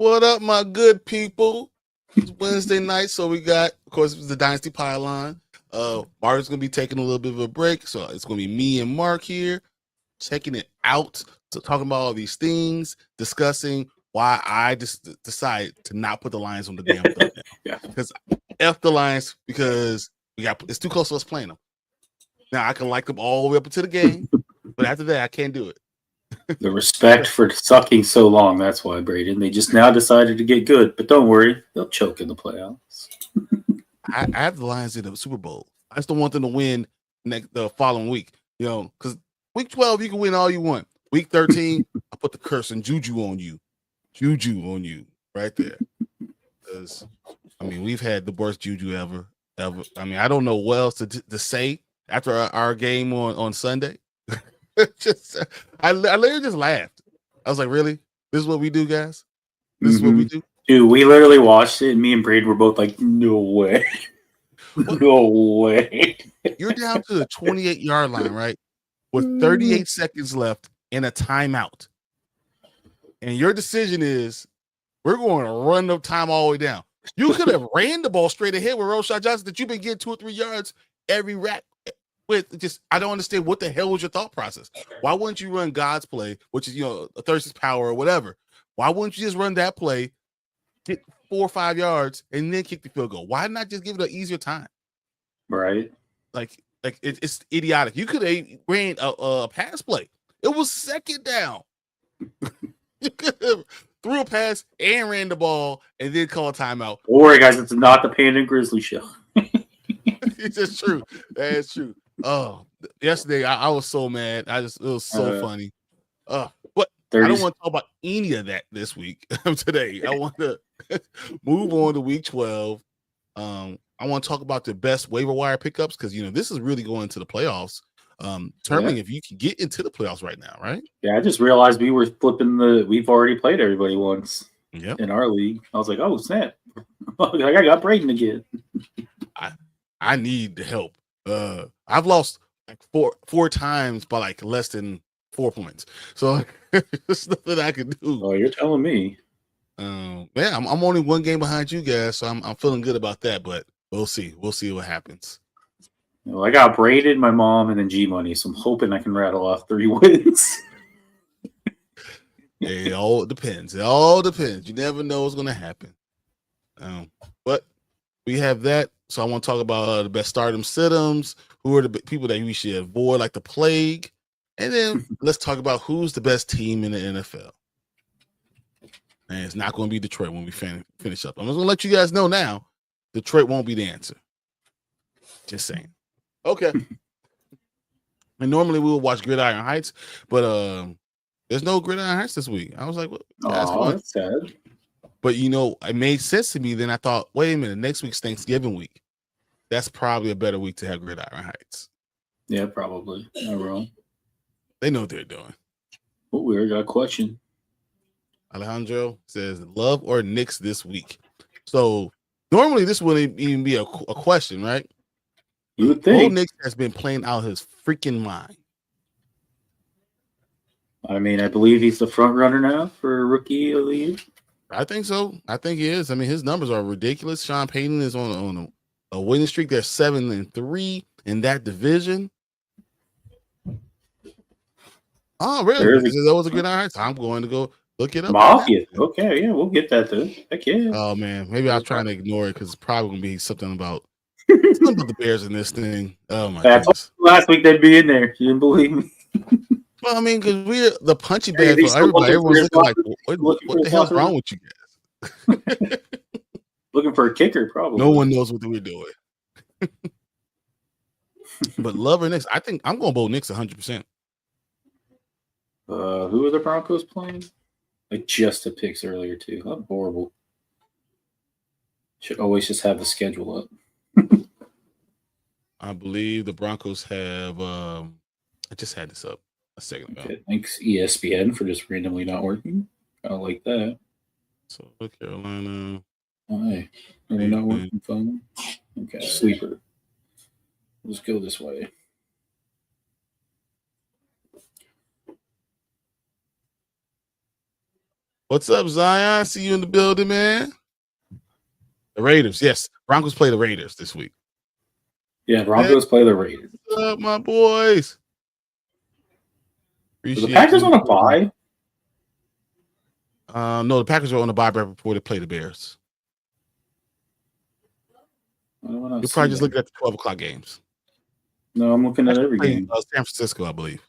What up, my good people? It's Wednesday night, so we got, of course, the Dynasty Pylon. Mark's going to be taking a little bit of a break, so it's going to be me and Mark here, checking it out, so talking about all these things, discussing why I just decided to not put the Lions on the damn thing. Yeah. Because F the Lions, because it's too close to us playing them. Now, I can like them all the way up into the game, but after that, I can't do it. The respect for sucking so long, that's why, Braden. They just now decided to get good. But don't worry, they'll choke in the playoffs. I have the Lions in the Super Bowl. I just don't want them to win the following week. You know, because week 12, you can win all you want. Week 13, I put the curse and juju on you. Juju on you right there. Because, I mean, we've had the worst juju ever. I mean, I don't know what else to say after our game on Sunday. I literally just laughed. I was like, really? This is what we do, guys? This is what we do? Dude, we literally watched it, and me and Braden were both like, no way. No way. You're down to the 28-yard line, right? With 38 seconds left and a timeout. And your decision is, we're going to run the time all the way down. You could have ran the ball straight ahead with Roshan Johnson that you've been getting 2 or 3 yards every rack. I don't understand what the hell was your thought process. Why wouldn't you run God's play, which is, a thirst is power or whatever? Why wouldn't you just run that play, get 4 or 5 yards, and then kick the field goal? Why not just give it an easier time? Right. Like it's idiotic. You could have ran a pass play. It was second down. You could have threw a pass and ran the ball and then call a timeout. Don't worry, guys. It's not the Panda and Grizzly show. It's just true. That's true. Oh, yesterday I was so mad. It was so funny. But 30s. I don't want to talk about any of that this week. Today, I want to move on to week 12. I want to talk about the best waiver wire pickups because this is really going to the playoffs. Determining if you can get into the playoffs right now, right? Yeah, I just realized we were we've already played everybody once in our league. I was like, oh snap. I got Braden again. I need the help. I've lost like four times by like less than 4 points. So there's nothing I can do. Oh, you're telling me. I'm only 1 game behind you guys, so I'm feeling good about that. But we'll see. We'll see what happens. Well, I got Braden, my mom, and then G Money, so I'm hoping I can rattle off 3 wins. It all depends. It all depends. You never know what's going to happen. But we have that. So I want to talk about the best stardom sit-ems, who are the people that we should avoid like the plague. And then let's talk about who's the best team in the NFL. And it's not going to be Detroit when we finish up. I'm just going to let you guys know now, Detroit won't be the answer. Just saying. Okay. And normally we will watch Gridiron Heights, but there's no Gridiron Heights this week. I was like, well, that's sad. But it made sense to me. Then I thought, wait a minute, next week's Thanksgiving week. That's probably a better week to have Gridiron Heights. Yeah, probably. Not wrong. They know what they're doing. Oh, we got a question. Alejandro says, love or Knicks this week? So normally this wouldn't even be a question, right? You would think. Old Knicks has been playing out his freaking mind. I mean, I believe he's the front runner now for Rookie of the Year. I think so. I think he is. I mean, his numbers are ridiculous. Sean Payton is on a winning streak. They're 7-3 in that division. Oh, really? That was a good idea. I'm going to go look it up. Mafia. Okay, yeah, we'll get that then. Heck yeah. Oh man, maybe I was trying to ignore it because it's probably going to be something about the Bears in this thing. Oh my goodness. Last week they'd be in there. You didn't believe me. Well, I mean, because we're the punchy bag for everybody. Everyone's looking like, what the hell's wrong with you guys? Looking for a kicker, probably. No one knows what we're doing. But love or Knicks, I think I'm going to bowl Knicks 100%. Who are the Broncos playing? I just had picks earlier, too. That's horrible. Should always just have the schedule up. I believe the Broncos have I just had this up a second ago. Okay, thanks, ESPN, for just randomly not working. I don't like that. So, Carolina. Why? Are we not working phone? Okay, sleeper. Let's go this way. What's up, Zion? See you in the building, man. The Raiders, yes. Broncos play the Raiders this week. Yeah, Broncos play the Raiders. What's up, my boys? The Packers on a bye? No, the Packers are on a bye right before they play the Bears. You're probably just looking at the 12 o'clock games. No, I'm looking at every game. San Francisco, I believe.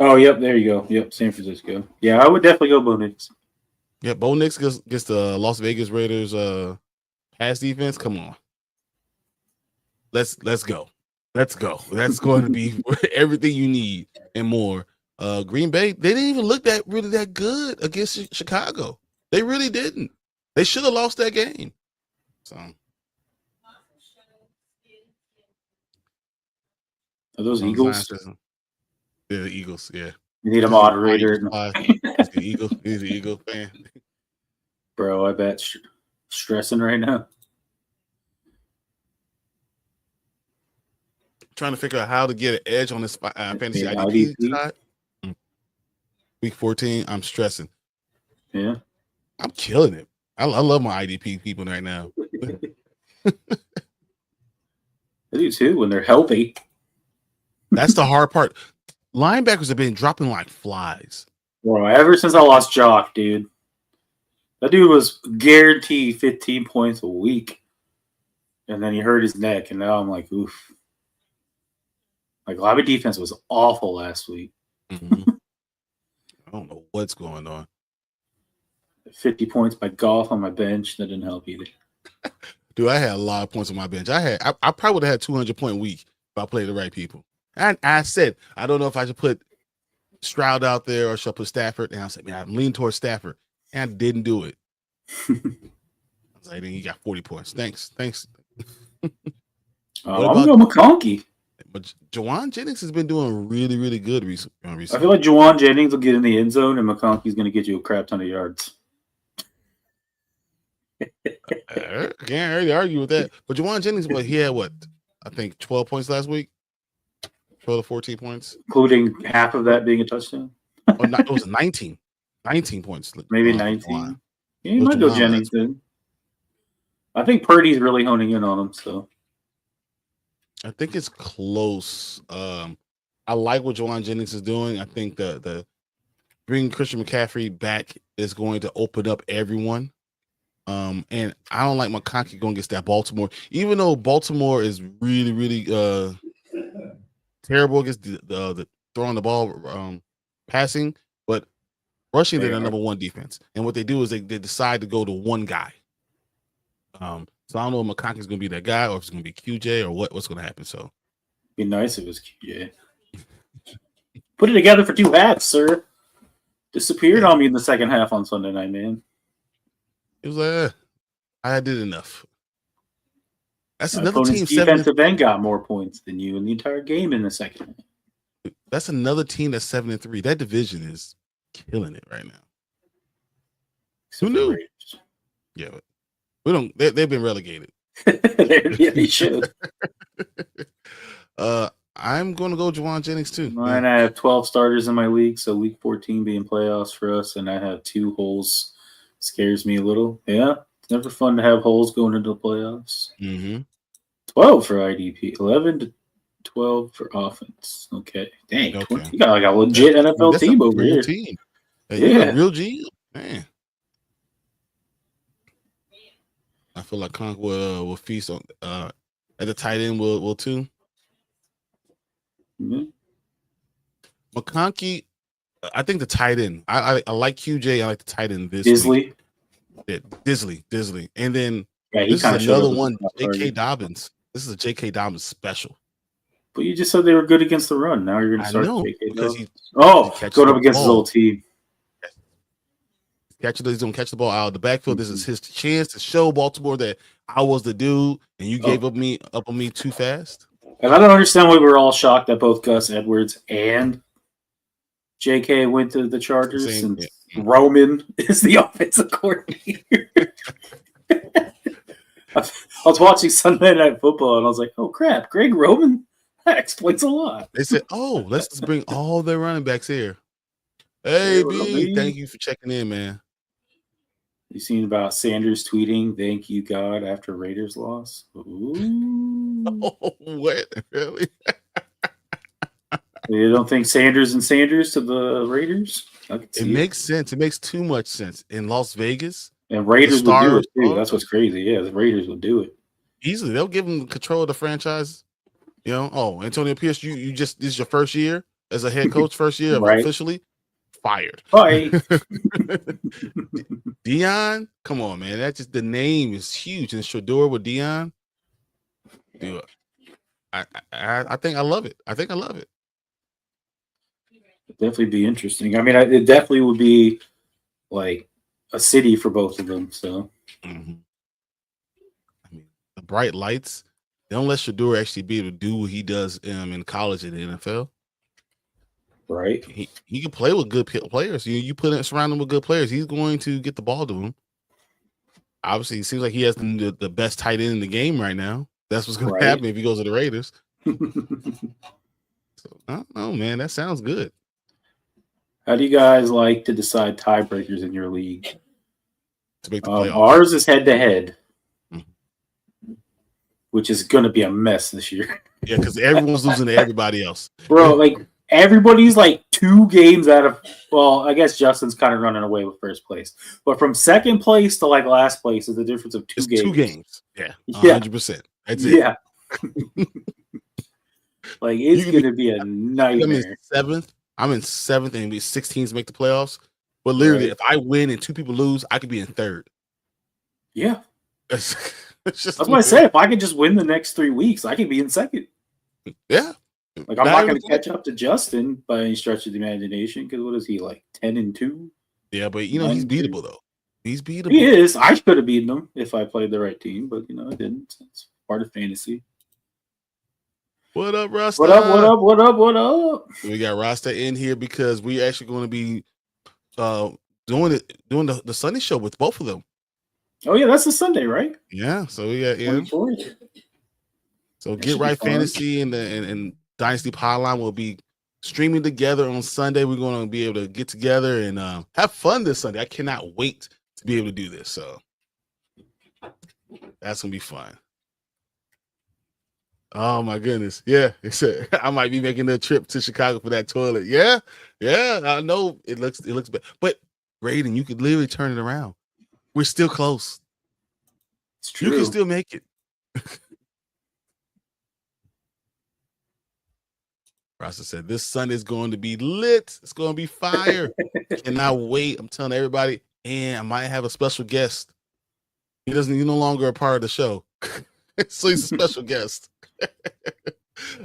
Oh, yep, there you go. Yep, San Francisco. Yeah, I would definitely go Bo Nix. Yeah, Bo Nix gets the Las Vegas Raiders pass defense. Come on. Let's go. Let's go. That's going to be everything you need and more. Green Bay, they didn't even look really that good against Chicago. They really didn't. They should have lost that game. So are those Eagles? Yeah, the Eagles, yeah. You need a moderator. He's the Eagle fan. Bro, I bet stressing right now. Trying to figure out how to get an edge on this fantasy IDP side. Week 14, I'm stressing. Yeah. I'm killing it. I love my IDP people right now. I do too when they're healthy. That's the hard part. Linebackers have been dropping like flies. Bro, ever since I lost Jock, dude. That dude was guaranteed 15 points a week. And then he hurt his neck, and now I'm like, oof. Like, Lobby defense was awful last week. Mm-hmm. I don't know what's going on. 50 points by Golf on my bench. That didn't help either. Dude, I had a lot of points on my bench. I probably would have had 200-point week if I played the right people. And I said, I don't know if I should put Stroud out there or should I put Stafford. And I said, man, I'm leaning towards Stafford. And I didn't do it. I was like, then you got 40 points. Thanks. I'm going to go McConkey. But Juwan Jennings has been doing really, really good recently. I feel like Juwan Jennings will get in the end zone, and McConkey's going to get you a crap ton of yards. I can't really argue with that. But Juwan Jennings, he had what? I think 12 points last week. 12 to 14 points. Including half of that being a touchdown? It was 19. 19 points. Maybe 19. Yeah, you might go Jennings then. I think Purdy's really honing in on him, so. I think it's close. I like what Juwan Jennings is doing. I think the bringing Christian McCaffrey back is going to open up everyone. And I don't like McConkey going against that Baltimore, even though Baltimore is really, really terrible against the throwing the ball, passing, but rushing they're the number one defense. And what they do is they decide to go to one guy. So I don't know if McConkey's going to be that guy or if it's going to be QJ or what's going to happen. So be nice if it was QJ. Put it together for 2 halves, sir. Disappeared on me in the second half on Sunday night, man. It was like, I did enough. That's another team. Defensive end got more points than you in the entire game in the second half. That's another team that's 7-3. That division is killing it right now. Who knew? Yeah, but we don't. They've been relegated. They should. I'm going to go Juwan Jennings too. Mine, I have 12 starters in my league, so week 14 being playoffs for us, and I have 2 holes. Scares me a little. Yeah, it's never fun to have holes going into the playoffs. 12 for IDP, 11 to 12 for offense. Okay, dang, okay. 20, you got like a legit NFL team over here. Team. Yeah, real G, man. I feel like Conk will feast on at the tight end. Will too. McConkey, I think the tight end. I like QJ. I like the tight end this week. Disley. And then this is another one, J.K. Dobbins. This is a J.K. Dobbins special. But you just said they were good against the run. Now you're going to start J.K. Dobbins. Going up against his old team. He's going to catch the ball out of the backfield. This is his chance to show Baltimore that I was the dude, and you gave up on me too fast. And I don't understand why we're all shocked that both Gus Edwards and J.K. went to the Chargers, and Roman is the offensive coordinator. I was watching Sunday Night Football, and I was like, oh, crap, Greg Roman? That explains a lot. They said, let's just bring all their running backs here. Hey, B, thank you for checking in, man. You seen about Sanders tweeting, "Thank you, God," after Raiders loss? Ooh. Oh, what? Really? You don't think Sanders to the Raiders? It makes sense. It makes too much sense. In Las Vegas, and Raiders would do it too. That's what's crazy. Yeah, the Raiders would do it easily. They'll give them control of the franchise. You know, oh, Antonio Pierce, you just this is your first year as a head coach, first year right. officially fired. Right. Dion, come on, man. That just the name is huge. And Shador with Dion. Dude, I think I love it. I think I love it. It'd definitely be interesting. I mean, it definitely would be like a city for both of them. So, I mean, the bright lights. They don't let Shador actually be able to do what he does in college and the NFL. Right. He can play with good players. You surround him with good players. He's going to get the ball to him. Obviously, it seems like he has the best tight end in the game right now. That's what's going to happen if he goes to the Raiders. So, I don't know, man. That sounds good. How do you guys like to decide tiebreakers in your league? To make the playoffs. Ours is head-to-head. Which is going to be a mess this year. Yeah, because everyone's losing to everybody else. Bro, like, everybody's like 2 games out of, well, I guess Justin's kind of running away with first place. But from second place to, like, last place is the difference of 2 games. 2 games. Yeah, 100%. That's it. Yeah. Like, it's going to be a nightmare. I'm in 7th, and we 6 teams make the playoffs. But literally, if I win and 2 people lose, I could be in 3rd. Yeah. That's what I say. If I could just win the next 3 weeks, I could be in 2nd. Yeah. Like, I'm not going to catch up to Justin by any stretch of the imagination, because what is he, like, 10-2? Yeah, but, he's beatable, though. He's beatable. He is. I should have beaten him if I played the right team, but, I didn't. It's part of fantasy. What up, Rasta? What up? We got Rasta in here because we're actually going to be doing the Sunday show with both of them. Oh, yeah, that's the Sunday, right? Yeah, so we got So Get Right Fantasy and Dynasty Pipeline will be streaming together on Sunday. We're going to be able to get together and have fun this Sunday. I cannot wait to be able to do this. So that's going to be fun. Oh, my goodness. Yeah, I might be making a trip to Chicago for that toilet. Yeah, I know it looks bad. But, Raiden, you could literally turn it around. We're still close. It's true. You can still make it. Rasta said, this Sunday is going to be lit. It's going to be fire. Cannot wait. I'm telling everybody. And I might have a special guest. He's no longer a part of the show. So he's a special guest.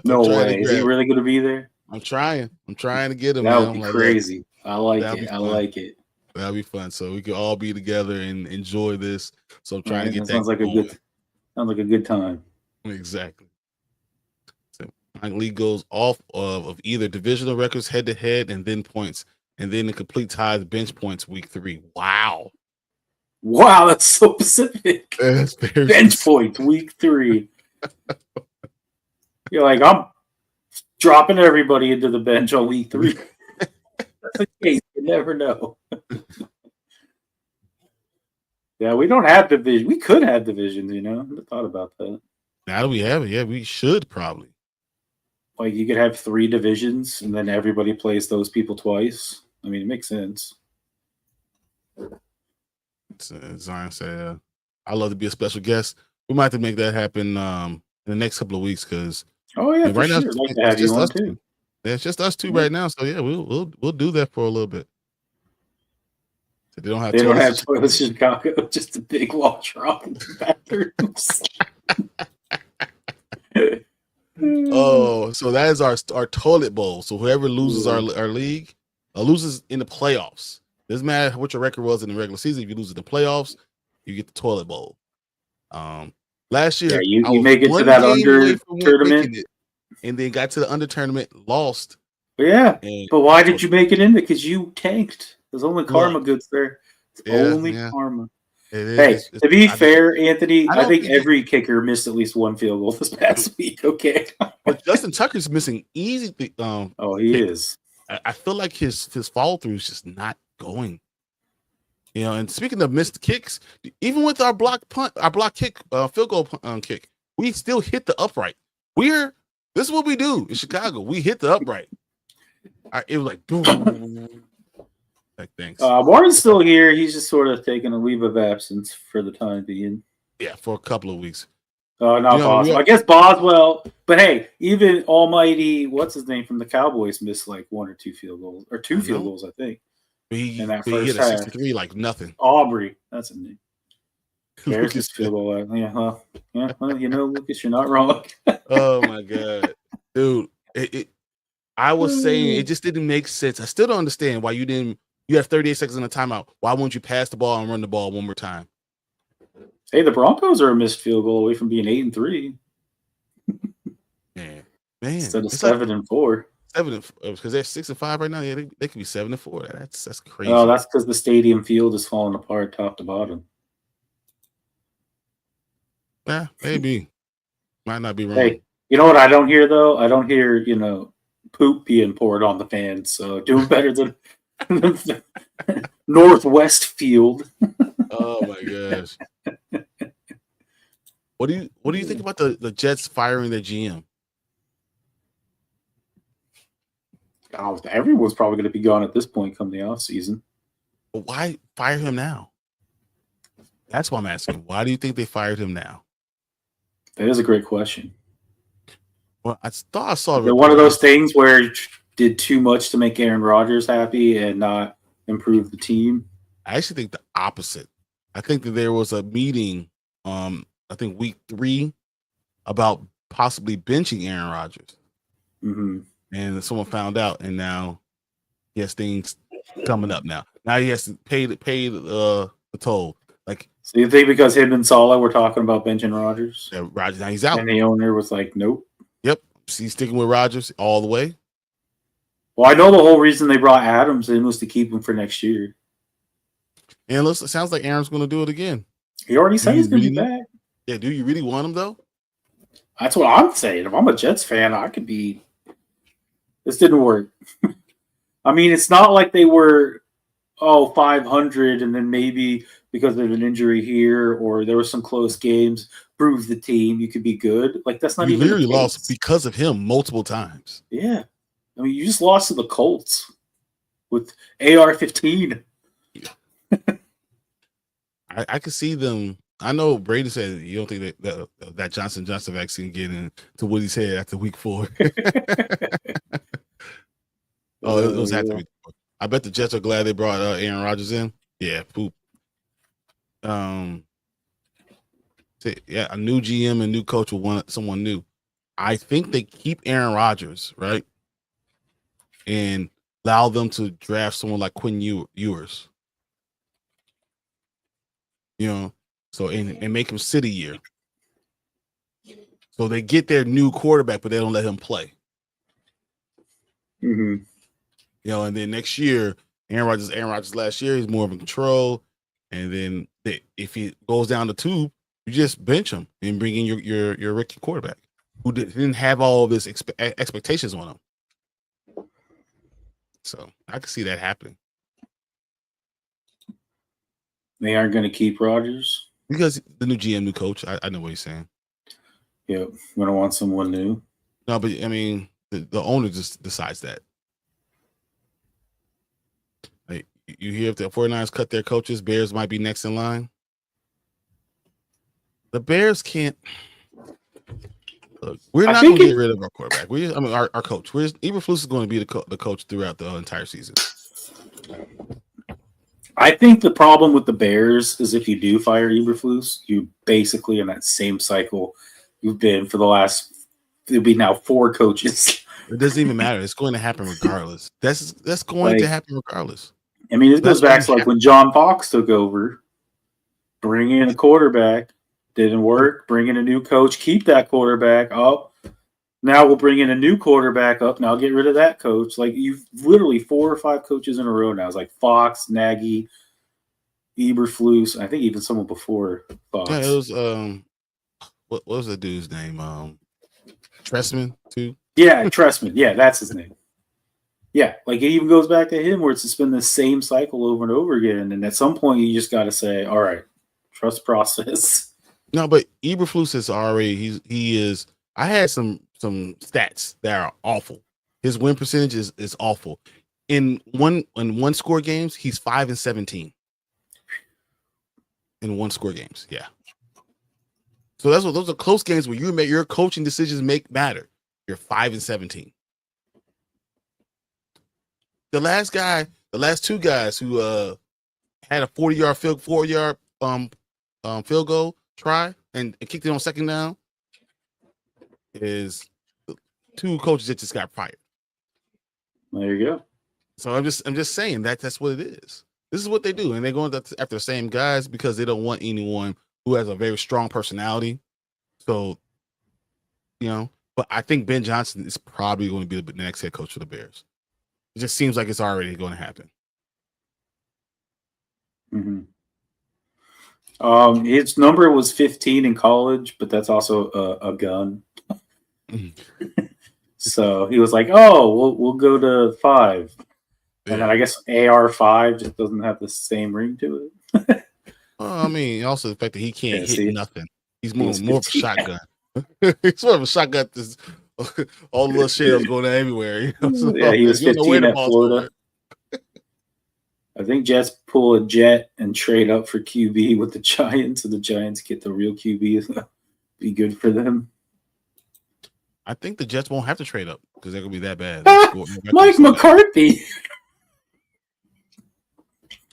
No way. Is he really going to be there? I'm trying to get him. That would be crazy. I like it. That'll be fun. So we can all be together and enjoy this. So I'm trying to get that. Sounds like a good time. Exactly. So my league goes off of either divisional records head to head and then points, and then the complete ties bench points week 3. Wow, that's so specific. That's very bench points week 3. You're like, I'm dropping everybody into the bench on week 3. That's the case. You never know. Yeah, we don't have division. We could have divisions, I never thought about that. Now that we have it, yeah, we should probably. Like, you could have 3 divisions, and then everybody plays those people twice. I mean, it makes sense. Zion said, I'd love to be a special guest. We might have to make that happen in the next couple of weeks because right now, it's just us two. Yeah, it's just us two right now. So yeah, we'll do that for a little bit. So they don't have toilets in Chicago, just a big wall drop in the bathrooms. Oh, so that is our toilet bowl. So whoever loses our league loses in the playoffs. Doesn't matter what your record was in the regular season. If you lose in the playoffs, you get the toilet bowl. Last year, you make it to that under tournament, and then got to the under tournament, lost. Yeah, but why did you make it in? Because you tanked. There's only karma goods there. Karma. To be fair, Anthony, I think every kicker missed at least one field goal this past week. Okay, but Justin Tucker's missing easy. He is. I feel like his follow through is just not going. And speaking of missed kicks, even with our block kick, field goal kick, we still hit the upright. This is what we do in Chicago. We hit the upright. It was like boom. Like, thanks. Martin's still here. He's just sort of taking a leave of absence for the time being. Yeah, for a couple of weeks. Not Boswell. I guess Boswell. But hey, even almighty, what's his name from the Cowboys missed like 1 or 2 field goals. Or 2 field goals, I think. In that first hit a 63 like nothing. Aubrey. That's his name. There's his field goal. Yeah, well, Lucas, you're not wrong. Oh, my God. Dude, I was saying it just didn't make sense. I still don't understand why you have 38 seconds in a timeout. Why won't you pass the ball and run the ball one more time? Hey, the Broncos are a missed field goal away from being 8-3. Man, instead of 7-4. 7 because they're 6-5 right now. Yeah, they could be 7-4. That's crazy. Oh, that's because the stadium field is falling apart top to bottom. Yeah, maybe. Might not be wrong. Hey, you know what I don't hear though? I don't hear poop being poured on the fans. So doing better than Northwest Field. Oh my gosh. What do you think about the Jets firing their GM? Oh, everyone's probably going to be gone at this point come the offseason. But why fire him now? That's what I'm asking. Why do you think they fired him now? That is a great question. Well, I thought I saw one of those things where it did too much to make Aaron Rodgers happy and not improve the team. I actually think the opposite. I think that there was a meeting, I think week 3, about possibly benching Aaron Rodgers. Mm-hmm. And someone found out, and now he has things coming up now. Now he has to pay the toll. Like, so you think because him and Saleh were talking about benching Rodgers? Yeah, Rodgers, now he's out. And the owner was like, nope. Yep. He's sticking with Rodgers all the way. Well, I know the whole reason they brought Adams in was to keep him for next year. And it sounds like Aaron's going to do it again. He already said he's going to be back. Yeah, do you really want him, though? That's what I'm saying. If I'm a Jets fan, I could be. This didn't work. I mean, it's not like they were, 500, and then maybe because of an injury here or there were some close games, prove the team you could be good. Like, that's not you even. You literally lost because of him multiple times. Yeah. I mean, you just lost to the Colts with AR-15. I could see them. I know Brady said you don't think that Johnson vaccine get into what he said after week 4. It was after week 4. I bet the Jets are glad they brought Aaron Rodgers in. Yeah, poop. Yeah, a new GM and new coach will want someone new. I think they keep Aaron Rodgers, right? And allow them to draft someone like Quinn Ewers. So and make him sit a year. So they get their new quarterback, but they don't let him play. Mm-hmm. And then next year, Aaron Rodgers last year, he's more of in control. And then if he goes down the tube, you just bench him and bring in your rookie quarterback who didn't have all of this expectations on him. So I can see that happening. They aren't going to keep Rodgers? Because the new GM, new coach, I know what he's saying. Yeah, going to want someone new. No, but I mean, the owner just decides that. Like, you hear if the 49ers cut their coaches, Bears might be next in line. The Bears can't. Look, we're not going to get rid of our quarterback. Our coach. Eberflus is going to be the coach throughout the entire season. I think the problem with the Bears is if you do fire Eberflus, you basically in that same cycle you've been for the last. It'll be now 4 coaches. It doesn't even matter. It's going to happen regardless. That's going to happen regardless. I mean, it goes back to like when John Fox took over. Bring in a quarterback, didn't work. Bring in a new coach, keep that quarterback up. Now we'll bring in a new quarterback up. Now get rid of that coach. Like, you've literally 4 or 5 coaches in a row now. It's like Fox, Nagy, Eberflus. I think even someone before Fox. Yeah, it was what was the dude's name? Trestman too. Yeah, Trestman. Yeah, that's his name. Yeah, like it even goes back to him where it's just been the same cycle over and over again. And at some point, you just got to say, all right, trust process. No, but Eberflus is already he is. I had some stats that are awful. His win percentage is awful. In one score games, he's 5-17. In one score games, yeah. So those are close games where you make your coaching decisions matter. You're 5-17. The last two guys who had a 40-yard field goal try and kicked it on second down is two coaches that just got fired. There you go. So I'm just saying that's what it is. This is what they do, and they're going after the same guys because they don't want anyone who has a very strong personality. So, but I think Ben Johnson is probably going to be the next head coach for the Bears. It just seems like it's already going to happen. Mm-hmm. His number was 15 in college, but that's also a gun. So he was like, "Oh, we'll go to 5," and then I guess AR5 just doesn't have the same ring to it. Well, I mean, also the fact that he can't hit nothing. He's more of a shotgun. He's more of a shotgun. All the little shells going everywhere. So, yeah, he was 15 at Florida. I think Jets pull a jet and trade up for QB with the Giants, so the Giants get the real QB. Be good for them. I think the Jets won't have to trade up because they're going to be that bad. Mike McCarthy.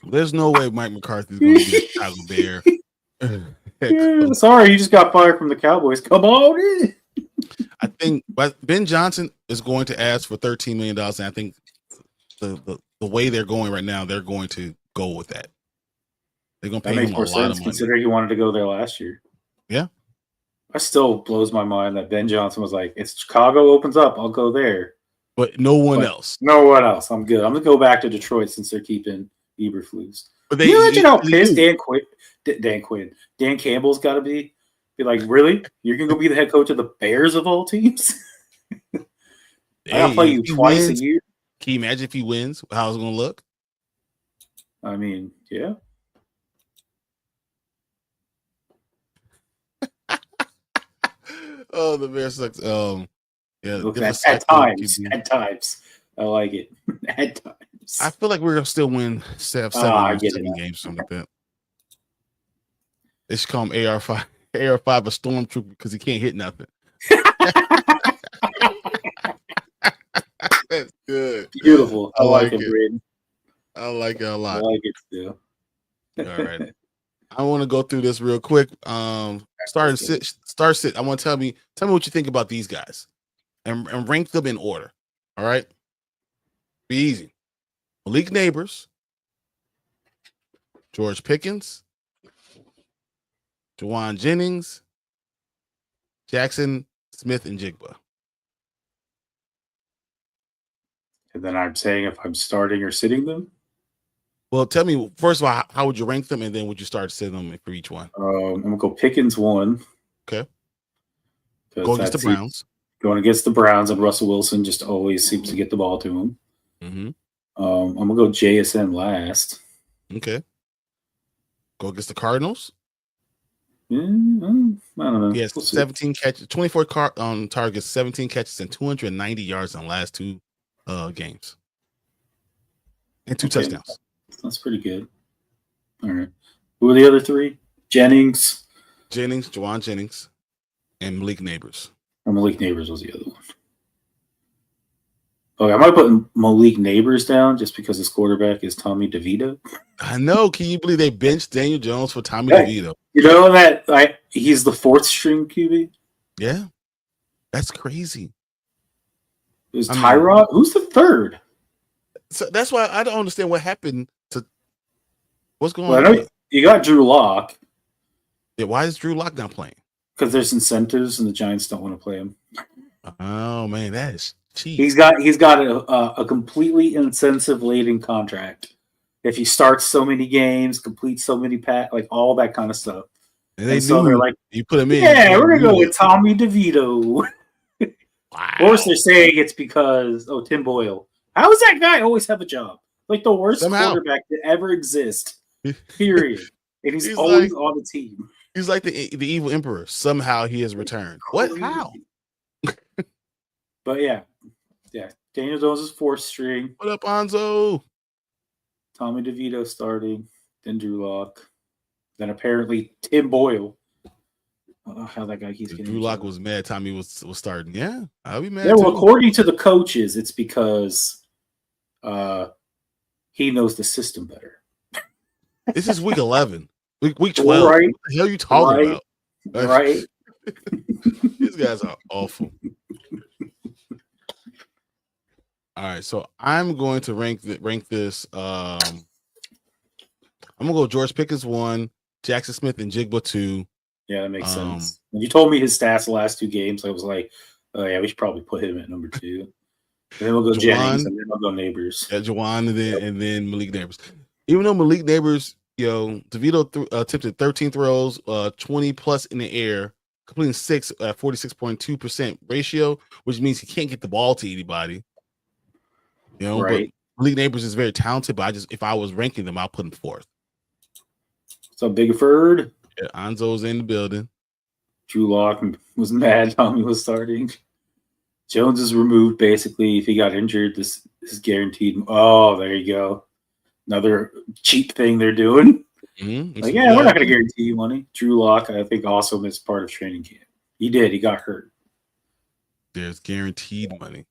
There's no way Mike McCarthy is going to be a Chicago Bear. Yeah, sorry, you just got fired from the Cowboys. Come on in. I think Ben Johnson is going to ask for $13 million, and I think the way they're going right now, they're going to go with that. They're going to pay him a lot of money. Considering he wanted to go there last year. Yeah. It still blows my mind that Ben Johnson was like, if Chicago opens up, I'll go there. But no one else. No one else. I'm good. I'm going to go back to Detroit since they're keeping Eberflus. But Can you imagine how pissed Dan Campbell's got to be like, really? You're going to go be the head coach of the Bears of all teams? I'll play you twice a year. Can you imagine if he wins, how it's going to look? I mean, yeah. Oh, the Bears sucks. Yeah. At times. I like it. At times. I feel like we're going to still win 7 games, something like that. They should call him AR5 a stormtrooper because he can't hit nothing. That's good. Beautiful. I like it, Braden. I like it a lot. I like it too. All right. I want to go through this real quick. Start and sit. I want to tell me what you think about these guys and rank them in order. All right. Be easy. Malik Neighbors, George Pickens, Juwan Jennings, Jackson Smith, and Jigba. And then I'm saying if I'm starting or sitting them. Well, tell me, first of all, how would you rank them, and then would you start sitting them for each one? I'm going to go Pickens 1. Okay. Go against the Browns. Going against the Browns, and Russell Wilson just always seems to get the ball to him. Mm-hmm. I'm going to go JSN last. Okay. Go against the Cardinals. I don't know. He has 17 catches, 24 targets, 17 catches, and 290 yards in the last 2 games. And 2 touchdowns. That's pretty good. All right. Who are the other 3? Jennings, Juwan Jennings, and Malik Neighbors. Or Malik Neighbors was the other one. Okay, I might put Malik Neighbors down just because his quarterback is Tommy DeVito. I know. Can you believe they benched Daniel Jones for Tommy DeVito? You know that he's the 4th string QB? Yeah. That's crazy. Is Tyrod? Who's the 3rd? So that's why I don't understand what happened to what's going on. I know you got Drew Lock. Yeah, why is Drew Lock not playing? Because there's incentives and the Giants don't want to play him. Oh man, that is cheap. He's got a completely incentive-laden contract. If he starts so many games, completes so many all that kind of stuff. And so they're like, you put him in. Yeah, we're gonna go with Tommy DeVito. Wow. Of course, they're saying it's because Tim Boyle. How does that guy always have a job? Like the worst Somehow. quarterback to ever exist. Period. And he's always on the team. He's like the evil emperor. Somehow he has returned. What? How? But yeah. Daniel Jones is fourth string. What up, Anzo? Tommy DeVito starting. Then Drew Lock. Then apparently Tim Boyle. I don't know how that guy keeps getting. Drew Lock was mad. Tommy was starting. Yeah, I'll be mad. Yeah, well, according to the coaches, it's because he knows the system better. This is week 11. Week 12. Right. What the hell are you talking about? Right. These guys are awful. All right, so I'm going to rank this. I'm gonna go George Pickens 1, Jackson Smith and Jigba 2. Yeah, that makes sense. When you told me his stats the last 2 games, I was like, oh yeah, we should probably put him at number 2. And then we'll go Jennings, and then we'll go Neighbors. Yeah, Juwan, and then Malik Neighbors. Even though Malik Neighbors, DeVito attempted 13 throws, 20 plus in the air, completing 6 at 46.2% ratio, which means he can't get the ball to anybody. Right. But Malik Neighbors is very talented, but if I was ranking them, I'll put him 4th. What's up, Bigford? Yeah, Anzo's in the building. Drew Lock was mad Tommy was starting. Jones is removed, basically. If he got injured, this is guaranteed. Oh, there you go. Another cheap thing they're doing. Mm-hmm. Like, we're not going to guarantee you money. Drew Lock, I think, also missed part of training camp. He did. He got hurt. There's guaranteed money.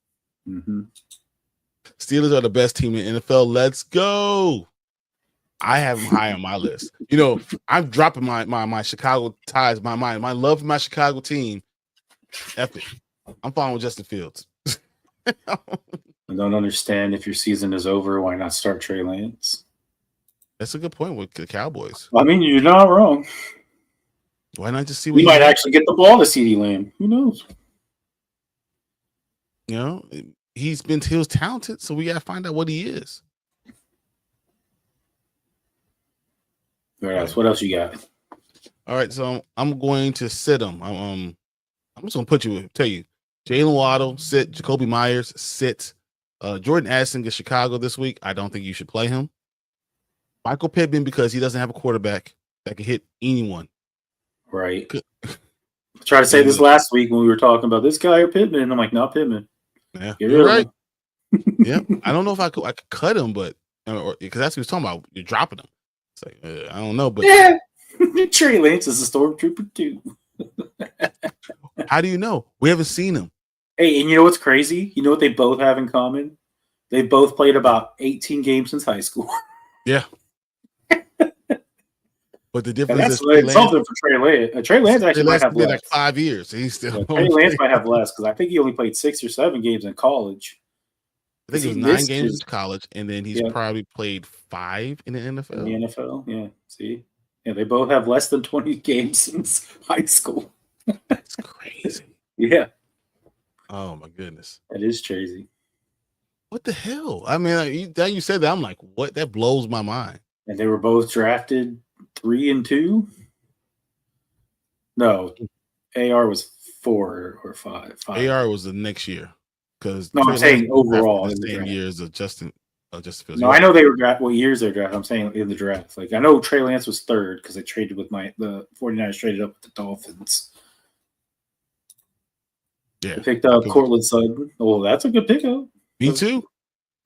Mm-hmm. Steelers are the best team in the NFL. Let's go. I have them high on my list. I'm dropping my Chicago ties, my love for my Chicago team. Epic. I'm following with Justin Fields. I don't understand, if your season is over, why not start Trey Lance? That's a good point with the Cowboys. I mean, you're not wrong. Why not just see what we might actually get the ball to CeeDee Lamb? Who knows? He was talented, so we got to find out what he is. What else you got? All right, so I'm going to sit him. I'm just going to tell you, Jalen Waddle, sit. Jacoby Myers, sit. Jordan Addison gets Chicago this week. I don't think you should play him. Michael Pittman, because he doesn't have a quarterback that can hit anyone. Right. I tried to say this last week when we were talking about this guy or Pittman, and I'm like, not Pittman. Yeah, you're right. Yeah, I don't know if I could cut him, but because that's what he was talking about. You're dropping him. It's like I don't know, but yeah, Trey Lance is a stormtrooper too. How do you know? We haven't seen him. Hey, and you know what's crazy? You know what they both have in common? They both played about 18 games since high school. Yeah. But the difference is something for Trey Lance. Trey Lance actually might have less. Like 5 years. He's still Trey Lance might have less because I think he only played 6 or 7 games in college. I think it was 9 games in college, and then he's probably played 5 in the NFL. In the NFL, yeah. See, yeah, they both have less than 20 games since high school. That's crazy. Yeah. Oh my goodness. That is crazy. What the hell? I mean, you said that, I'm like, what? That blows my mind. And they were both drafted 3 and 2. No, AR was 4 or 5. AR was the next year. Because I'm saying overall in the same years of Justin Fields. No, I know they were drafted. What years they're drafted? I'm saying in the draft. Like I know Trey Lance was 3rd because they traded with the 49ers traded up with the Dolphins. Yeah, they picked up Cortland Sutton. Oh, that's a good pickup. Me too.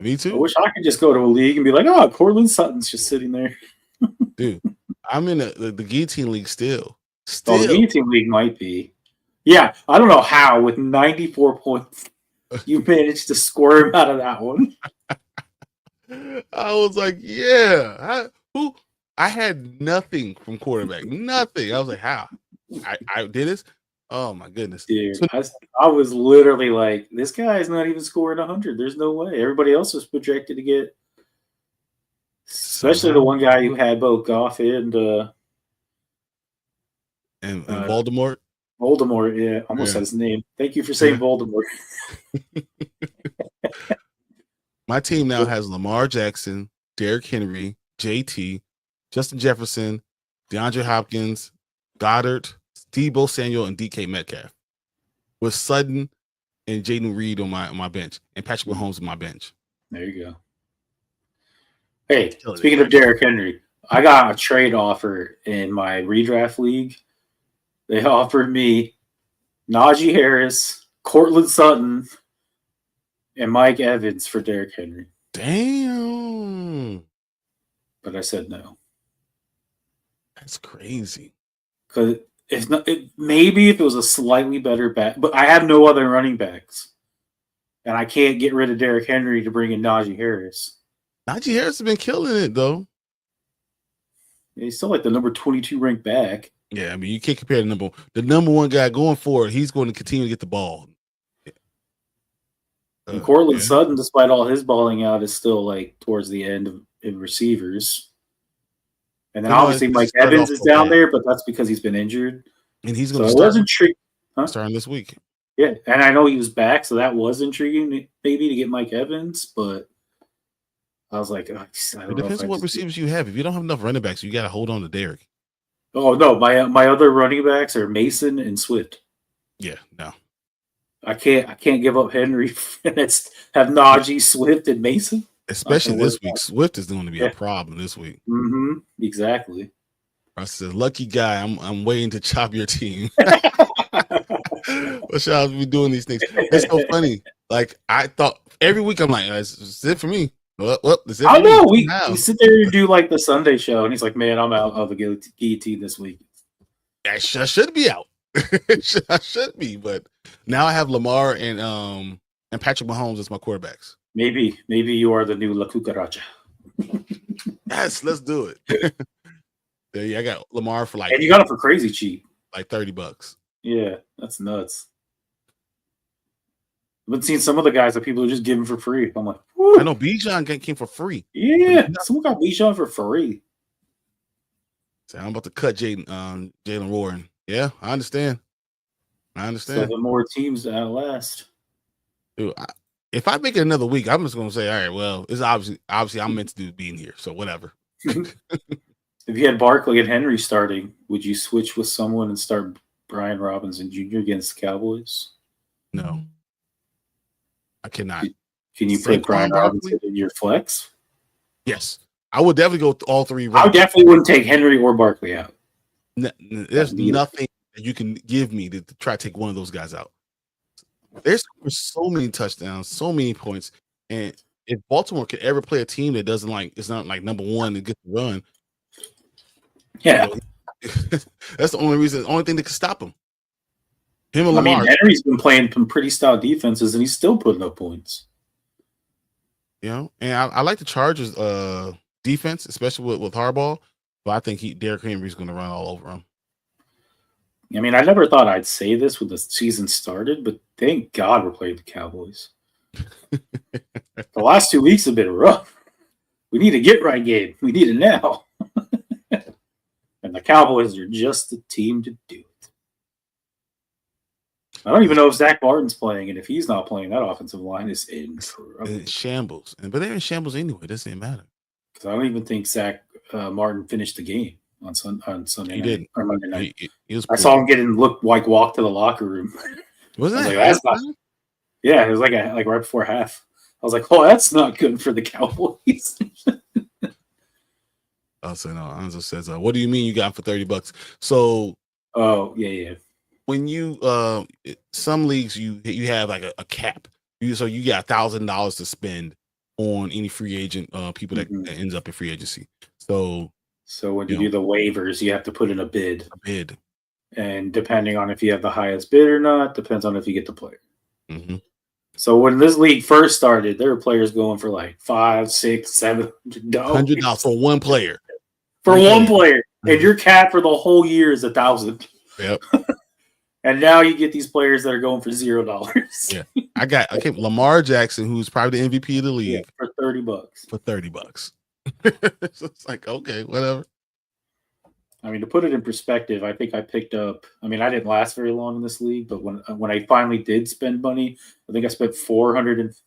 I wish I could just go to a league and be like, oh, Cortland Sutton's just sitting there. Dude, I'm in the Guillotine League still. Oh, the Guillotine League might be. Yeah, I don't know how with 94 points you managed to squirm out of that one. I was like, yeah. I had nothing from quarterback. Nothing. I was like, how? I did this? Oh my goodness. Dude, I was literally like, this guy is not even scoring 100. There's no way. Everybody else was projected to get, especially the one guy who had both Goff and Voldemort. Voldemort, yeah. Almost said his name. Thank you for saying Voldemort. My team now has Lamar Jackson, Derrick Henry, JT, Justin Jefferson, DeAndre Hopkins, Goddard, Deebo Samuel, and DK Metcalf, with Sutton and Jaden Reed on my bench, and Patrick Mahomes on my bench. There you go. Hey, speaking of Derrick Henry, I got a trade offer in my redraft league. They offered me Najee Harris, Cortland Sutton, and Mike Evans for Derrick Henry. Damn. But I said no. That's crazy. Because maybe if it was a slightly better back, but I have no other running backs. And I can't get rid of Derrick Henry to bring in Najee Harris. Najee Harris has been killing it, though. He's still like the number 22 ranked back. Yeah, I mean, you can't compare the number one guy going forward. He's going to continue to get the ball. And Cortland Sutton, despite all his balling out, is still like towards the end of receivers. And then obviously Mike Evans is down there, but that's because he's been injured. And he's going to start starting this week. Yeah, and I know he was back, so that was intriguing maybe to get Mike Evans, but I was like, it depends on what receivers you have. If you don't have enough running backs, you got to hold on to Derrick. Oh, no, my other running backs are Mason and Swift. Yeah, no. I can't give up Henry and have Najee, Swift, and Mason. Especially this week. Swift is going to be a problem this week. Mm-hmm. Exactly. I said, lucky guy, I'm waiting to chop your team. What y'all be doing these things? It's so funny. Like, I thought every week I'm like, that's it for me. Well, that's it for I know. me. We sit there and do like the Sunday show, and he's like, man, I'm out of the guillotine this week. I should be out. I should be, but now I have Lamar and Patrick Mahomes as my quarterbacks. Maybe you are the new La Cucaracha. Yes, let's do it. I got Lamar for and you got it for crazy cheap, like $30. Yeah, that's nuts. I've been seeing some of the guys that people are just giving for free. I'm like, whew. I know Bijan came for free. Yeah, someone got Bijan for free. So I'm about to cut Jalen Warren. Yeah, I understand. 7 more teams at last. Dude, if I make it another week, I'm just going to say, all right, well, it's obviously I'm meant to do being here, so whatever. If you had Barkley and Henry starting, would you switch with someone and start Brian Robinson Jr. against the Cowboys? No. I cannot. Can you put Brian Robinson in your flex? Yes. I would definitely go with all three. I definitely wouldn't take Henry or Barkley out. There's nothing that you can give me to try to take one of those guys out. There's so many touchdowns, so many points. And if Baltimore could ever play a team that doesn't it's not like number one to get the run. Yeah. That's the only thing that can stop him. Him and Lamar. I mean, Henry's been playing some pretty stout defenses, and he's still putting up points. You know, and I like the Chargers defense, especially with Harbaugh. But I think Derrick Henry's going to run all over him. I mean, I never thought I'd say this when the season started, but thank God we're playing the Cowboys. The last 2 weeks have been rough. We need a get-right game. We need it now. And the Cowboys are just the team to do it. I don't even know if Zach Martin's playing, and if he's not playing, that offensive line is in trouble. It's shambles. But they're in shambles anyway. It doesn't matter. Because I don't even think Zach Martin finished the game on Sunday night or Monday night. I saw him walk to the locker room. Wasn't that? Like, that's not, yeah, it was like right before half. I was like, oh, that's not good for the Cowboys. So no, Anzo says, what do you mean you got for $30? So yeah. When you some leagues you have like a cap. So you got $1,000 to spend on any free agent people that ends up in free agency. So when you do the waivers, you have to put in a bid. And depending on if you have the highest bid or not, depends on if you get the player. Mm-hmm. So when this league first started, there were players going for like $500, $600, $700 for one player. One player, and your cap for the whole year is $1,000. Yep. And now you get these players that are going for $0. Yeah, I got Lamar Jackson, who's probably the MVP of the league, for $30. For $30. So it's like, okay, whatever. I mean, to put it in perspective, I think I picked up. I mean, I didn't last very long in this league, but when I finally did spend money, I think I spent $400.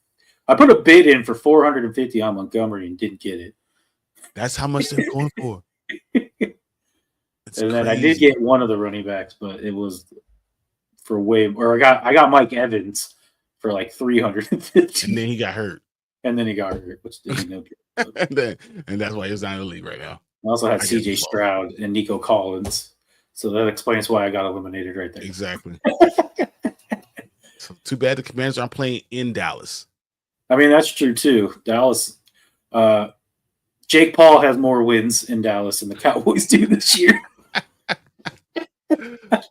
I put a bid in for $450 on Montgomery and didn't get it. That's how much they're going for. And then I did get one of the running backs, but it was for I got Mike Evans for like $350. And then he got hurt. And then he got hurt, which didn't know. and that's why he's not in the league right now. I also had CJ Stroud and Nico Collins. So that explains why I got eliminated right there. Exactly. So too bad the Commanders aren't playing in Dallas. I mean, that's true too. Dallas, Jake Paul has more wins in Dallas than the Cowboys do this year.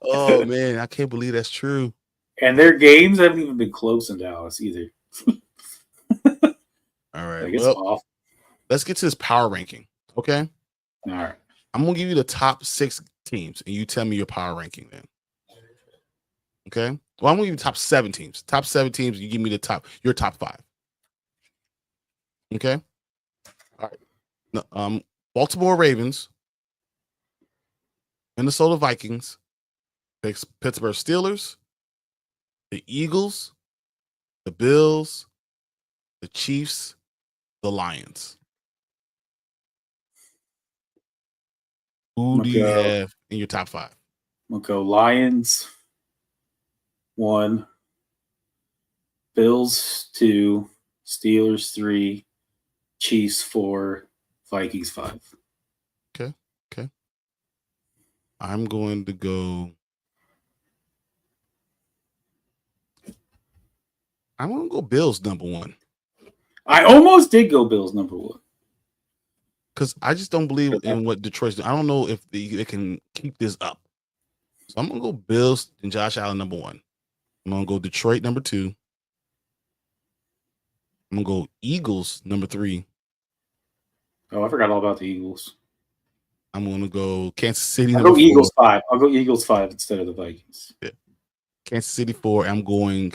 Oh man, I can't believe that's true. And their games haven't even been close in Dallas either. All right. Well, let's get to this power ranking. Okay. All right. I'm gonna give you the top 6 teams, and you tell me your power ranking then. Okay. Well, I'm gonna give you the top 7 teams. Top 7 teams. You give me your top 5. Okay. All right. Baltimore Ravens, Minnesota Vikings, Pittsburgh Steelers, the Eagles, the Bills, the Chiefs, the Lions. Who do you have in your top 5? We'll go Lions 1, Bills 2, Steelers 3, Chiefs 4, Vikings 5. Okay. I'm going to go. I'm going to go Bills number 1. I almost did go Bills number 1. Because I just don't believe in what Detroit's doing. I don't know if they can keep this up. So I'm going to go Bills and Josh Allen number 1. I'm going to go Detroit number 2. I'm going to go Eagles number 3. Oh, I forgot all about the Eagles. I'm going to go Kansas City I'll number go Eagles 5. I'll go Eagles 5 instead of the Vikings. Yeah. Kansas City 4. I'm going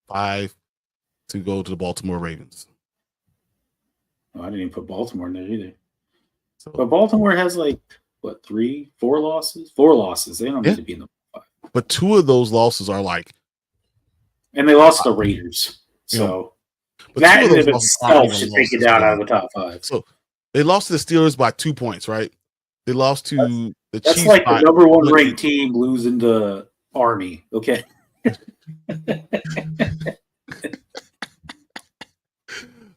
5 to go to the Baltimore Ravens. Oh, I didn't even put Baltimore in there either. So, but Baltimore has 4 losses? 4 losses. They don't need to be in the 5. But 2 of those losses are and they lost the Raiders. So that in of itself should take it down out of the top 5. So they lost to the Steelers by 2 points, right? They lost to the Chiefs. That's like the number 1 ranked team losing to Army. Okay.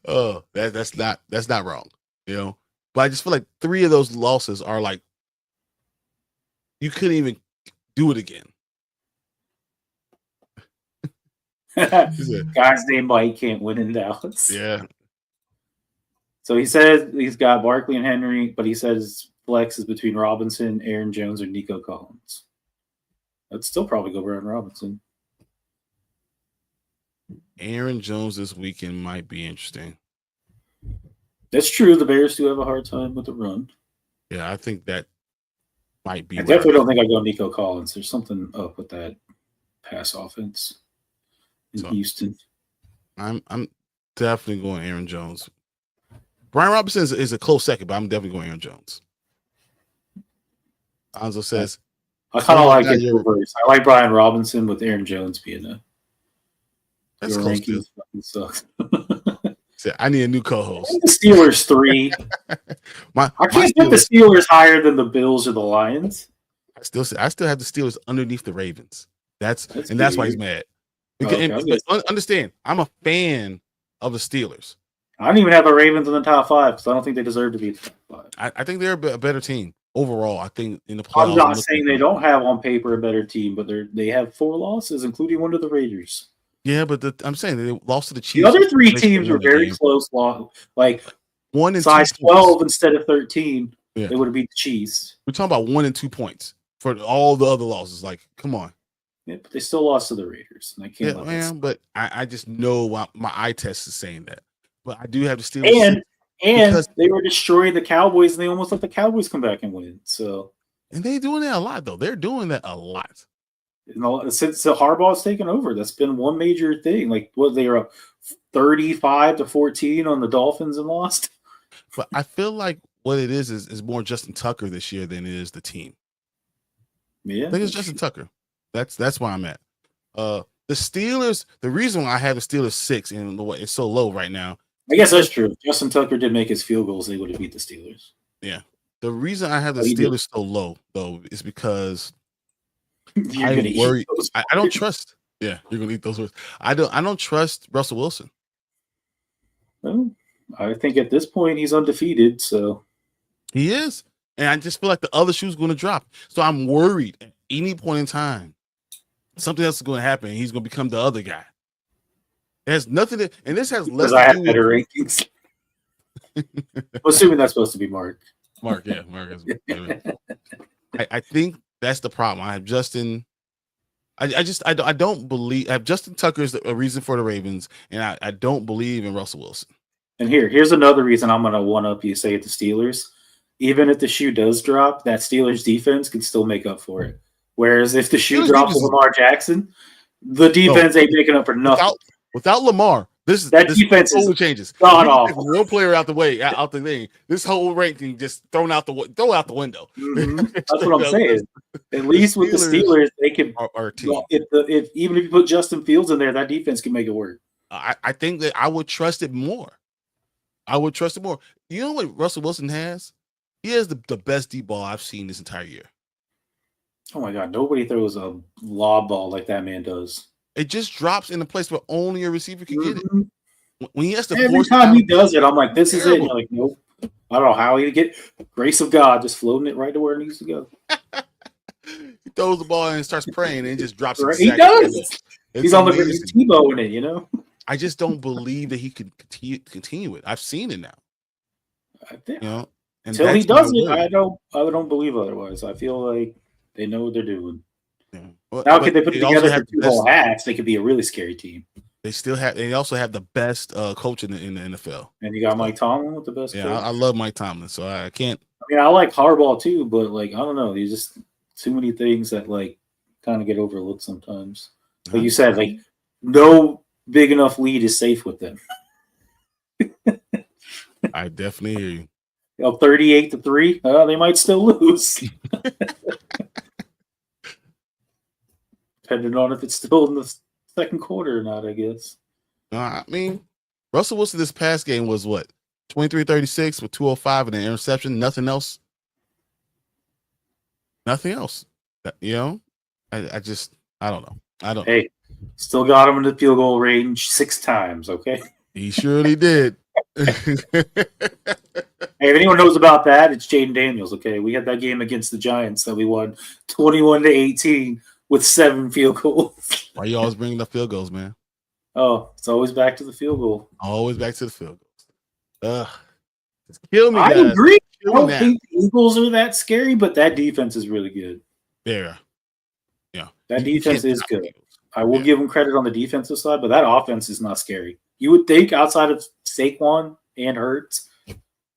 Oh, that's not wrong, But I just feel like 3 of those losses are you couldn't even do it again. Guys named Mike can't win in Dallas. Yeah. So he says he's got Barkley and Henry, but he says flex is between Robinson, Aaron Jones, or Nico Collins. I'd still probably go Brian Robinson. Aaron Jones this weekend might be interesting. That's true. The Bears do have a hard time with the run. Yeah, I think that might be. I definitely don't think I'd go Nico Collins. There's something up with that pass offense in Houston. I'm definitely going Aaron Jones. Brian Robinson is a close second, but I'm definitely going Aaron Jones. Anzo says, I kind of like it reverse. I like Brian Robinson with Aaron Jones being a. That's close too. Sucks. I need a new co-host. The Steelers 3. I can't put the Steelers higher than the Bills or the Lions. I still have the Steelers underneath the Ravens. That's why he's mad. Understand, I'm a fan of the Steelers. I don't even have the Ravens in the top 5 because I don't think they deserve to be in the top 5. I think they're a better team overall. I think in the playoffs. I'm not saying they don't have on paper a better team, but they have 4 losses, including one to the Raiders. Yeah, but I'm saying they lost to the Chiefs. The other 3 teams were very close. Like 1 and size 2 12 points. Instead of 13. Yeah. They would have beat the Chiefs. We're talking about 1 and 2 points for all the other losses. Like, come on. Yeah, but they still lost to the Raiders. And I can't let that but I just know my eye test is saying that. But I do have the Steelers. And they were destroying the Cowboys, and they almost let the Cowboys come back and win. And they're doing that a lot, though. They're doing that a lot. Since Harbaugh's taken over, that's been one major thing. Like, they were up 35-14 on the Dolphins and lost. But I feel like what it is more Justin Tucker this year than it is the team. Yeah, I think it's Justin Tucker. That's where I'm at. The Steelers. The reason why I have the Steelers 6 and it's so low right now. I guess that's true. If Justin Tucker did make his field goals, they would have beat the Steelers. Yeah. The reason I have the Steelers so low, though, is because I'm worried. I don't trust. Yeah, you're gonna eat those words. I don't trust Russell Wilson. Well, I think at this point he's undefeated, so He is. And I just feel like the other shoe's going to drop. So I'm worried at any point in time, something else is going to happen. And he's going to become the other guy. It has nothing to, and this has less because I to have do better with rankings. Assuming that's supposed to be Mark. Mark. Yeah, Mark is. I think that's the problem. I have Justin. I don't believe. I have Justin Tucker is a reason for the Ravens, and I don't believe in Russell Wilson. And here's another reason I'm going to one up you. Say at the Steelers, even if the shoe does drop, that Steelers defense can still make up for it. Whereas if the shoe drops with Lamar Jackson, the defense ain't making up for nothing. Without Lamar, this defense totally changes. God awful. One player out the thing. This whole ranking just throw out the window. Mm-hmm. That's what I'm saying. At least with the Steelers, they can. Our team. If even if you put Justin Fields in there, that defense can make it work. I think that I would trust it more. You know what Russell Wilson has? He has the best deep ball I've seen this entire year. Oh my God! Nobody throws a lob ball like that man does. It just drops in a place where only a receiver can get it. When he has to every time he does it, I'm like, "This is it." And you're like, nope. I don't know how he get grace of God, just floating it right to where it needs to go. He throws the ball and starts praying, and it just drops. Right. He does. He's on the Tebow in it, you know. I just don't believe that he could continue it. I've seen it now. I think, and until he does it, I don't believe otherwise. I feel like they know what they're doing. Yeah. Well, now, could they put it together for two whole halves? They could be a really scary team. They also have the best coach in the NFL. And you got Mike Tomlin with the best. Yeah, I love Mike Tomlin, so I can't. I mean, I like Harbaugh too, but like I don't know, there's just too many things that like kind of get overlooked sometimes. Like you said, like no big enough lead is safe with them. I definitely hear you. 38-3, they might still lose. Depending on if it's still in the second quarter or not, I guess. I mean, Russell Wilson this past game was what? 23-36 with 205 and an interception. Nothing else. Nothing else. You know? I don't know. Hey, still got him in the field goal range 6 times, okay? He surely did. Hey, if anyone knows about that, it's Jaden Daniels, okay? We had that game against the Giants that we won 21-18 with 7 field goals. Why you always bringing up field goals, man? Oh, it's always back to the field goal. Always back to the field goals. It's kill me, I guys. agree. I don't think the Eagles are that scary, but that defense is really good. Yeah. That defense is good. I will give them credit on the defensive side, but that offense is not scary. You would think outside of Saquon and Hurts,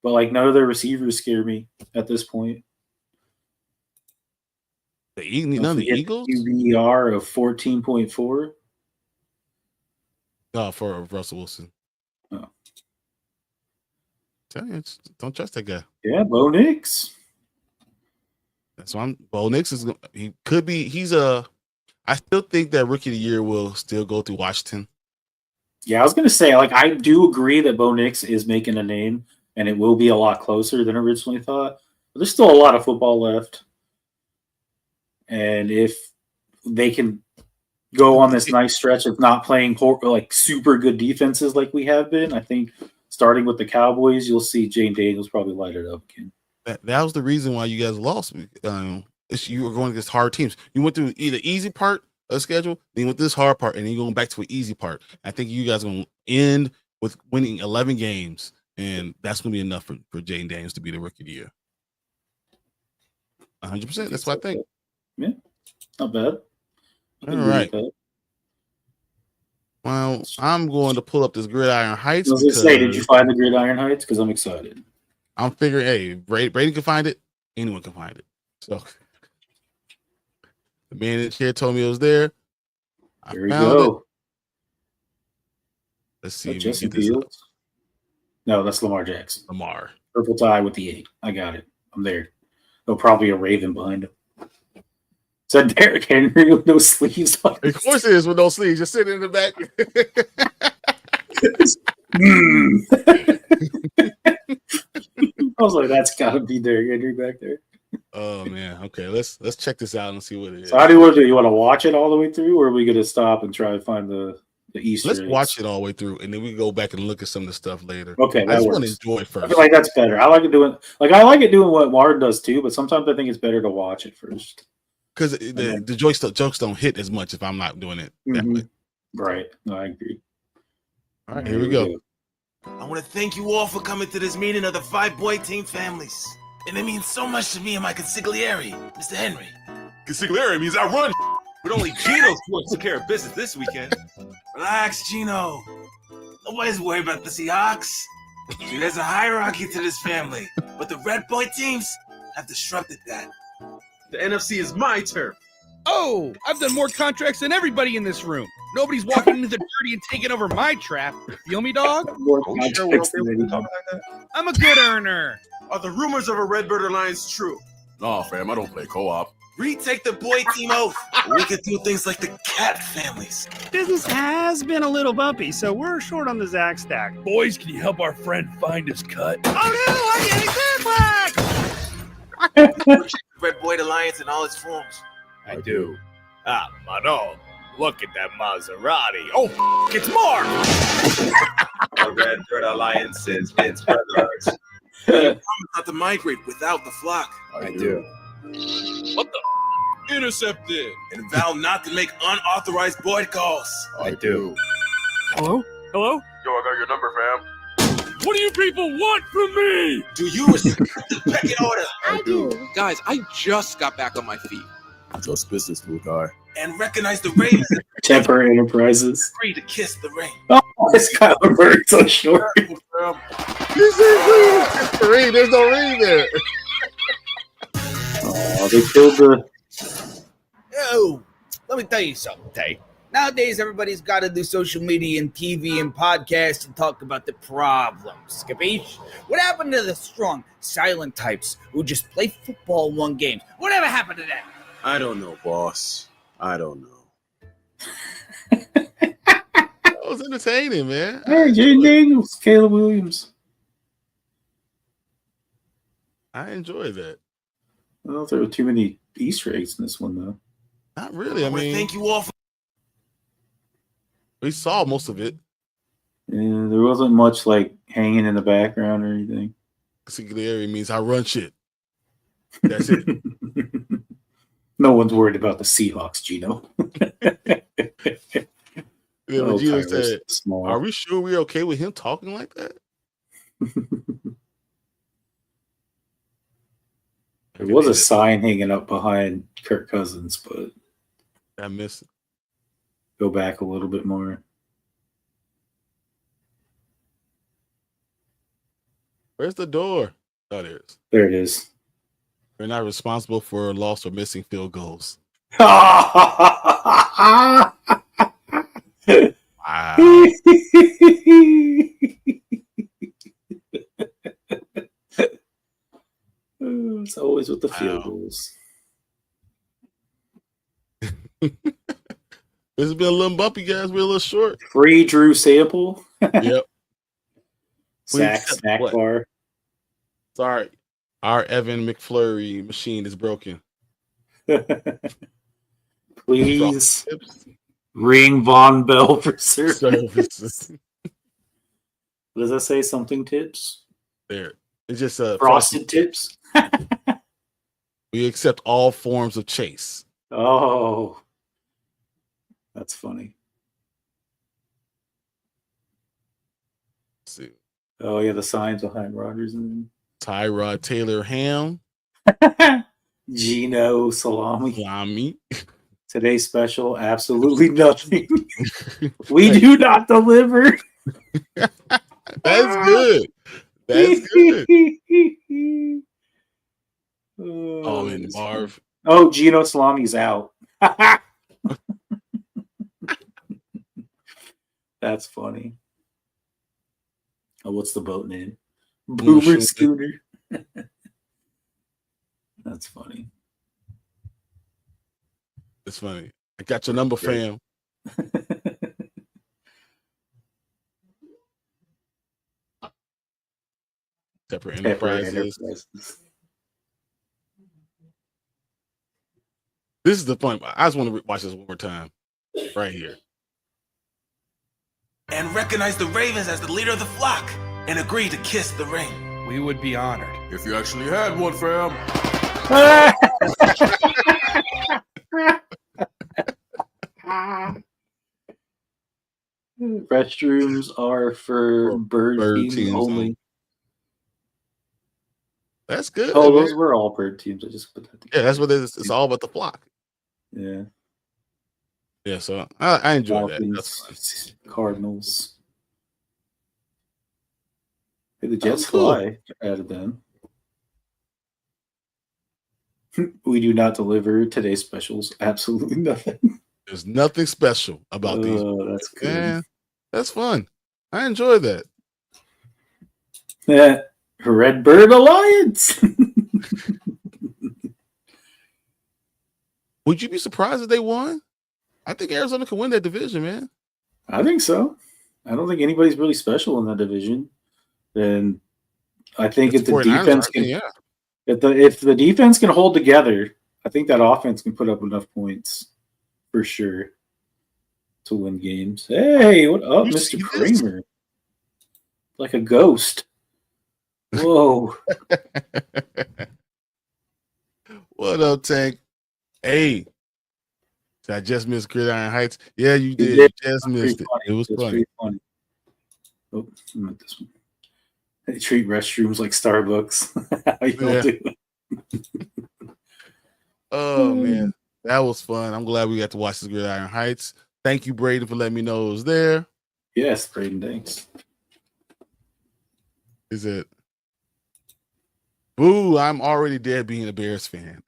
but like none of their receivers scare me at this point. None of the Eagles? QBR of 14.4. Oh, for Russell Wilson. Oh. Tell you, don't trust that guy. Yeah, Bo Nix. That's why Bo Nix is. He could be. I still think that Rookie of the Year will still go through Washington. Yeah, I was going to say, like, I do agree that Bo Nix is making a name, and it will be a lot closer than originally thought. But there's still a lot of football left. And if they can go on this nice stretch of not playing like super good defenses like we have been, I think starting with the Cowboys, you'll see Jaden Daniels probably light it up again. That was the reason why you guys lost. You were going against hard teams. You went through the easy part of the schedule, then you went through this hard part, and then you're going back to an easy part. I think you guys are going to end with winning 11 games, and that's going to be enough for Jaden Daniels to be the Rookie of the Year. 100%. That's what I think. Yeah, not bad. All right. Well, I'm going to pull up this Gridiron Heights. I was going to say, did you find the Gridiron Heights? Because I'm excited. I'm figuring, hey, Brady can find it. Anyone can find it. So the man in the chair told me it was there. There we go. It. Let's see. Justin Fields? No, that's Lamar Jackson. Lamar. Purple tie with the 8. I got it. I'm there. There'll probably a Raven behind him. Is that Derrick Henry with no sleeves on? Of course it is with no sleeves. Just sitting in the back. I was like, that's got to be Derrick Henry back there. Oh, man. Okay, let's check this out and see what it is. So how do you want to do? You want to watch it all the way through, or are we going to stop and try to find the The Easter Let's eggs. watch it all the way through, and then we go back and look at some of the stuff later. Okay, I that just works. want to enjoy it first. I feel like that's better. I like it doing what Ward does too, but sometimes I think it's better to watch it first. Because the jokes don't hit as much if I'm not doing it that way. Right. No, I agree. All right, here we go. I want to thank you all for coming to this meeting of the 5-boy team families. And it means so much to me and my consigliere, Mr. Henry. Consigliere means I run, but only Gino's supposed to take care of business this weekend. Relax, Gino. Nobody's worried about the Seahawks. See, there's a hierarchy to this family, but the Red Boy teams have disrupted that. The NFC is my turf. Oh, I've done more contracts than everybody in this room. Nobody's walking into the dirty and taking over my trap. Feel me, dog? Sure we're okay with talking like that? I'm a good earner. Are the rumors of a Redbird Alliance true? Nah, fam, I don't play co-op. Retake the boy team oath. We could do things like the cat families. Business has been a little bumpy, so we're short on the Zach stack. Boys, can you help our friend find his cut? Oh no, I'm getting back! Red Boy Alliance in all its forms. I do. Ah, my dog. Look at that Maserati. Oh, it's more! The Redbird Alliance is its brothers. Promise not to migrate without the flock. I do. What the? Intercepted. And vow not to make unauthorized Boyd calls. I do. Hello? Hello? Yo, I got your number, fam. What do you people want from me? Do you respect the pecking order? I do. Guys, I just got back on my feet. Just business, little guy. And recognize the Ravens. Temper Enterprises. Free to kiss the ring. Oh, it's Kyler Bird so short. You said ring. There's no ring there. Oh, they killed the. Yo, let me tell you something, Tay. Nowadays, everybody's got to do social media and TV and podcasts and talk about the problems. Capiche? What happened to the strong, silent types who just play football and won games? Whatever happened to them? I don't know, boss. I don't know. That was entertaining, man. Hey, Jay Daniels, Caleb Williams. I enjoyed that. I don't know if there were too many Easter eggs in this one, though. Not really. I I want to mean, thank you all for we saw most of it. Yeah, there wasn't much like hanging in the background or anything. Consigliere means I run shit. That's it. No one's worried about the Seahawks, Gino. Yeah, but Gino Tyler's said, small. "Are we sure we're okay with him talking like that?" There was a sign hanging up behind Kirk Cousins, but I miss it. go back a little bit more. Where's the door? Oh, there it is. There it is. We're not responsible for lost or missing field goals. Wow. Wow. It's always with the field Wow. goals. This has been a little bumpy, guys. We're a little short. Free Drew sample. Yep. Sack Please, snack what? bar. Sorry. Our Evan McFlurry machine is broken. Please Tips, ring Von Bell for service. services. Does that say something tips? There. It's just Frosted tips? We accept all forms of chase. Oh. That's funny. Let's see. Oh, yeah, the signs behind Rodgers and Tyrod Taylor Ham. Gino Salami. Salami. Today's special, absolutely nothing. We do not deliver. That's good. That's good. Oh, and Marv. Oh, Gino Salami's out. That's funny. Oh, what's the boat name? Boomer Scooter. That's funny. It's funny. I got your number, fam. Separate Enterprises. This is the point. I just want to watch this one more time. Right here. and recognize the Ravens as the leader of the flock and agree to kiss the ring. We would be honored. If you actually had one, fam. Restrooms are for bird teams only. That's good. Oh, those were all bird teams. I just put that together. Yeah, that's what it is. It's all about the flock. Yeah. Yeah, so I enjoy that. Dolphins, Cardinals. Hey, the Jets cool. fly. Added them. We do not deliver today's specials. Absolutely nothing. There's nothing special about these. That's good. Man, that's fun. I enjoy that. Yeah. Redbird Alliance. Would you be surprised if they won? I think Arizona could win that division, man. I think so. I don't think anybody's really special in that division. And I think if the defense can, if the defense can hold together, I think that offense can put up enough points for sure to win games. Hey, what up, Mr. Kramer? Like a ghost. Whoa. What up, Tank? Hey. I just missed Gridiron Heights. Yeah, you did. You just missed it. It was funny. Oh, I meant this one. They treat restrooms like Starbucks. How you gonna do it? Oh, man. That was fun. I'm glad we got to watch this Gridiron Heights. Thank you, Braden, for letting me know it was there. Yes, Braden, thanks. Is it? Boo, I'm already dead being a Bears fan.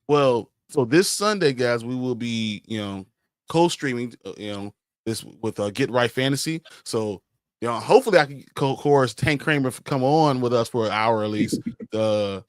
Well, so this Sunday, guys, we will be, co-streaming, this with Get Right Fantasy. So, hopefully I can coerce Tank Kramer come on with us for an hour at least to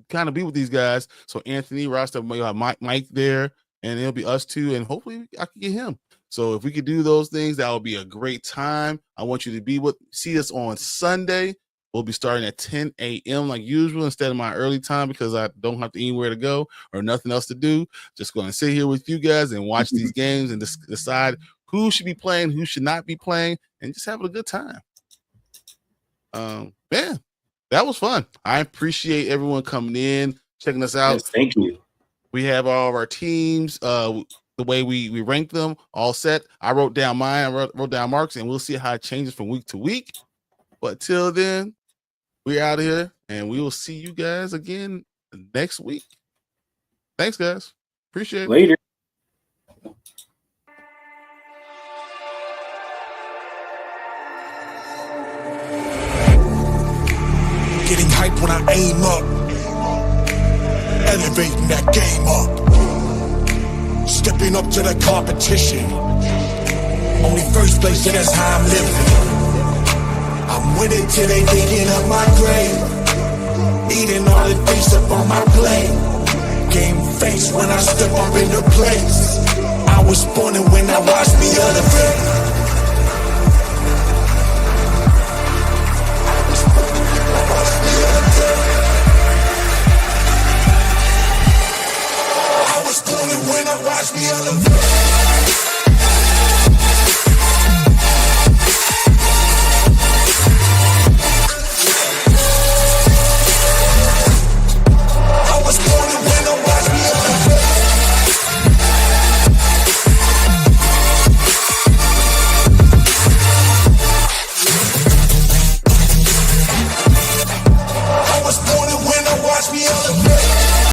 kind of be with these guys. So Anthony, Rasta, we have Mike there, and it'll be us two, and hopefully I can get him. So if we could do those things, that would be a great time. I want you to see us on Sunday. We'll be starting at 10 a.m. like usual instead of my early time because I don't have anywhere to go or nothing else to do. Just going to sit here with you guys and watch these games and decide who should be playing, who should not be playing, and just having a good time. Man, that was fun. I appreciate everyone coming in, checking us out. Yes, thank you. We have all of our teams, the way we rank them, all set. I wrote down mine, I wrote down Mark's, and we'll see how it changes from week to week. But till then, we're out of here, and we will see you guys again next week. Thanks, guys. Appreciate it. Later. Getting hype when I aim up, elevating that game up, stepping up to the competition. Only first place, and that's how I'm living. I'm with it till they digging up my grave, eating all the things up on my plate. Game face when I step up into place. I was born and when I watched me elevate.